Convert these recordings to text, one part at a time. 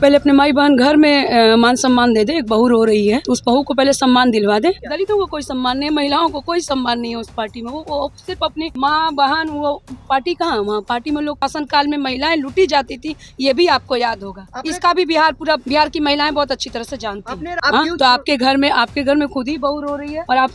पहले अपने माई बहन घर में मान सम्मान दे दे। एक बहू रो रही है तो उस बहू को पहले सम्मान दिलवा दे। दलितों को कोई सम्मान नहीं, महिलाओं को कोई सम्मान नहीं है उस पार्टी में। वो सिर्फ अपनी माँ बहन, वो पार्टी कहाँ, वहाँ पार्टी में लोग शासन काल में महिलाएं लूटी जाती थी, ये भी आपको याद होगा। इसका भी पूरा बिहार की महिलाएं बहुत अच्छी तरह से जानती हैं। तो आपके घर में खुद ही बहू रो रही है और आप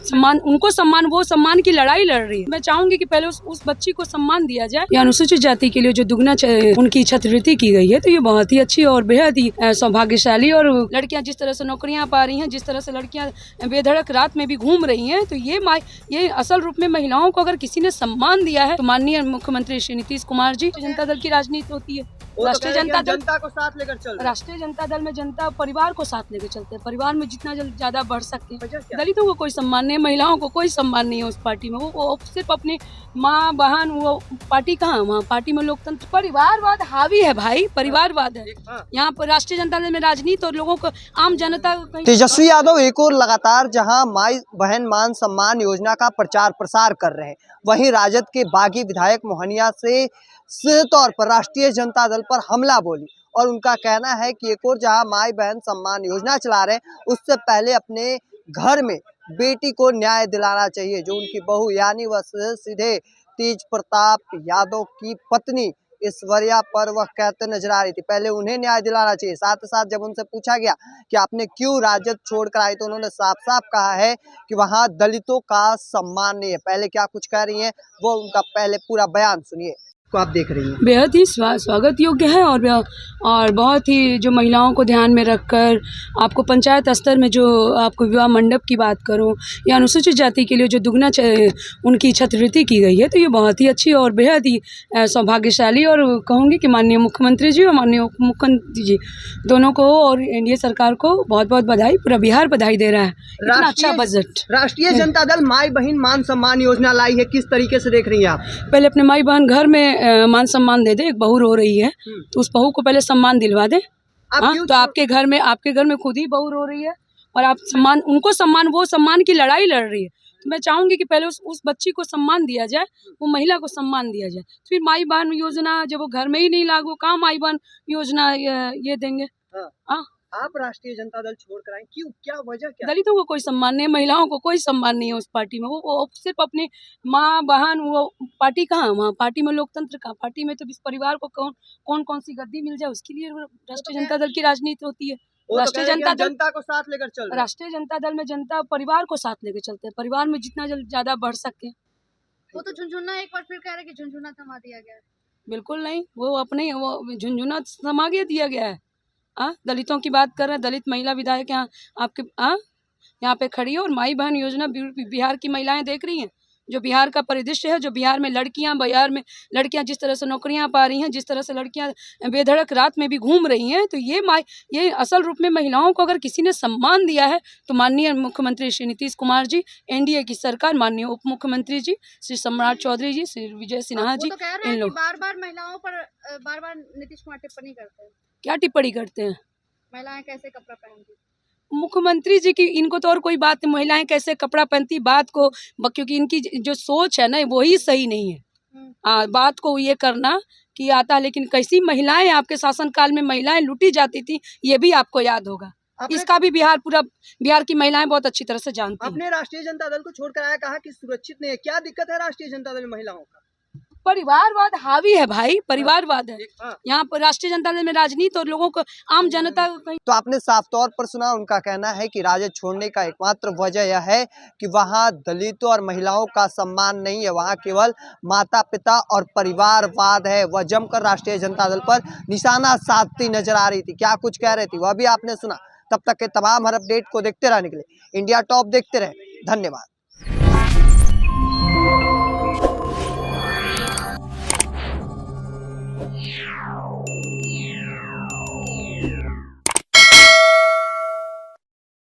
उनको सम्मान की लड़ाई लड़ रही है। मैं चाहूंगी कि पहले उस बच्ची को सम्मान दिया जाए। या अनुसूचित जाति के लिए जो दुगना उनकी छात्रवृत्ति की गई है, तो ये बहुत ही अच्छी और बेहद ही सौभाग्यशाली। और लड़कियां जिस तरह से नौकरियां पा रही हैं, जिस तरह से लड़कियां बेधड़क रात में भी घूम रही हैं, तो ये असल रूप में महिलाओं को अगर किसी ने सम्मान दिया है तो माननीय मुख्यमंत्री श्री नीतीश कुमार जी। जनता दल की राजनीति होती है, राष्ट्रीय जनता को साथ लेकर चल राष्ट्रीय जनता दल में जनता परिवार को साथ लेकर चलते हैं। परिवार में जितना ज्यादा बढ़ सकते हैं। दलितों को कोई सम्मान नहीं, महिलाओं को कोई सम्मान नहीं है उस पार्टी में। वो सिर्फ अपनी माँ बहन, वो पार्टी कहाँ, वहाँ पार्टी में लोकतंत्र परिवारवाद हावी है भाई, परिवारवाद है यहाँ पर। राष्ट्रीय जनता दल में राजनीति और लोगों को आम जनता। तेजस्वी यादव एक और लगातार जहां माई बहन मान सम्मान योजना का प्रचार प्रसार कर रहे हैं, वहीं राजद के बागी विधायक मोहनिया से सीधे तौर पर राष्ट्रीय जनता दल पर हमला बोली। और उनका कहना है कि एक और जहां माई बहन सम्मान योजना चला रहे हैं, उससे पहले अपने घर में बेटी को न्याय दिलाना चाहिए। जो उनकी बहू यानी वह सीधे तेज प्रताप यादव की पत्नी ऐश्वर्या पर वह कहते नजर आ रही थी, पहले उन्हें न्याय दिलाना चाहिए। साथ ही साथ जब उनसे पूछा गया कि आपने क्यों राजद छोड़कर आई, तो उन्होंने साफ साफ कहा है कि वहां दलितों का सम्मान नहीं है। पहले क्या कुछ कह रही हैं, वो उनका पहले पूरा बयान सुनिए। को आप देख रही हैं, बेहद ही स्वागत योग्य है और बहुत ही जो महिलाओं को ध्यान में रखकर आपको पंचायत स्तर में जो आपको विवाह मंडप की बात करूं, या अनुसूचित जाति के लिए जो दुगना उनकी छात्रवृत्ति की गई है, तो ये बहुत ही अच्छी और बेहद ही सौभाग्यशाली। और कहूँगी कि माननीय मुख्यमंत्री जी और माननीय उप मुख्यमंत्री जी दोनों को और एनडीए सरकार को बहुत बहुत बधाई। पूरा बिहार बधाई दे रहा है, इतना अच्छा बजट। राष्ट्रीय जनता दल माई बहन मान सम्मान योजना लाई है, किस तरीके से देख रही हैं आप? पहले अपने माई बहन घर में मान सम्मान दे दे। एक बहू रो रही है तो उस बहू को पहले सम्मान दिलवा दे। तो आपके घर में खुद ही बहू रो रही है और आप उनको सम्मान की लड़ाई लड़ रही है। तो मैं चाहूंगी कि पहले उस बच्ची को सम्मान दिया जाए, वो महिला को सम्मान दिया जाए। फिर माई बहन योजना जब वो घर में ही नहीं लागू, कहाँ माई बहन योजना ये देंगे। आप राष्ट्रीय जनता दल छोड़कर आए, क्यों, क्या वजह क्या? दलितों को कोई सम्मान नहीं, महिलाओं को कोई सम्मान नहीं है उस पार्टी में। वो सिर्फ अपनी माँ बहन, वो पार्टी कहाँ, वहाँ पार्टी में लोकतंत्र का पार्टी में तो इस परिवार को कौन सी गद्दी मिल जाए, उसके लिए राष्ट्रीय जनता दल की राजनीति होती है। राष्ट्रीय जनता को साथ लेकर चल राष्ट्रीय जनता दल में जनता परिवार को साथ लेकर चलते हैं। परिवार में जितना ज्यादा बढ़ सके। वो तो झुनझुना एक बार फिर कह रहे कि झुनझुना थमा दिया गया है। बिल्कुल नहीं, वो झुनझुना थमा दिया गया है। दलितों की बात कर रहे हैं, दलित महिला विधायक यहाँ आपके यहाँ पे खड़ी है और माई बहन योजना बिहार की महिलाएं देख रही हैं। जो बिहार का परिदृश्य है, जो बिहार में लड़कियां जिस तरह से नौकरियां पा रही हैं, जिस तरह से लड़कियां बेधड़क रात में भी घूम रही हैं, तो ये असल रूप में महिलाओं को अगर किसी ने सम्मान दिया है तो माननीय मुख्यमंत्री श्री नीतीश कुमार जी, एनडीए की सरकार, माननीय उप मुख्यमंत्री जी श्री सम्राट चौधरी जी, श्री विजय सिन्हा जी, इन लोग बार महिलाओं पर बार नीतीश कुमार टिप्पणी करते हैं। क्या टिप्पणी करते हैं? महिलाएं कैसे कपड़ा पहनती, मुख्यमंत्री जी की, इनको तो और कोई बात नहीं, महिलाएं कैसे कपड़ा पहनती बात को, क्योंकि इनकी जो सोच है ना वही सही नहीं है। बात को ये करना कि आता है, लेकिन कैसी महिलाएं आपके शासन काल में महिलाएं लूटी जाती थी, ये भी आपको याद होगा। इसका भी पूरा बिहार की महिलाएं बहुत अच्छी तरह से जानती हैं। आपने राष्ट्रीय जनता दल को छोड़कर आया, कहा कि सुरक्षित नहीं है, क्या दिक्कत है राष्ट्रीय जनता दल में महिलाओं का? परिवारवाद हावी है भाई, परिवारवाद है यहाँ पर। राष्ट्रीय जनता दल में राजनीति और लोगों को आम जनता। तो आपने साफ तौर पर सुना, उनका कहना है कि राजद छोड़ने का एकमात्र वजह यह है कि वहां दलितों और महिलाओं का सम्मान नहीं है, वहां केवल माता पिता और परिवारवाद है। वह जमकर राष्ट्रीय जनता दल पर निशाना साधती नजर आ रही थी। क्या कुछ कह रही थी वह भी आपने सुना। तब तक के तमाम हर अपडेट को देखते रहने के लिए इंडिया टॉप देखते रहे। धन्यवाद।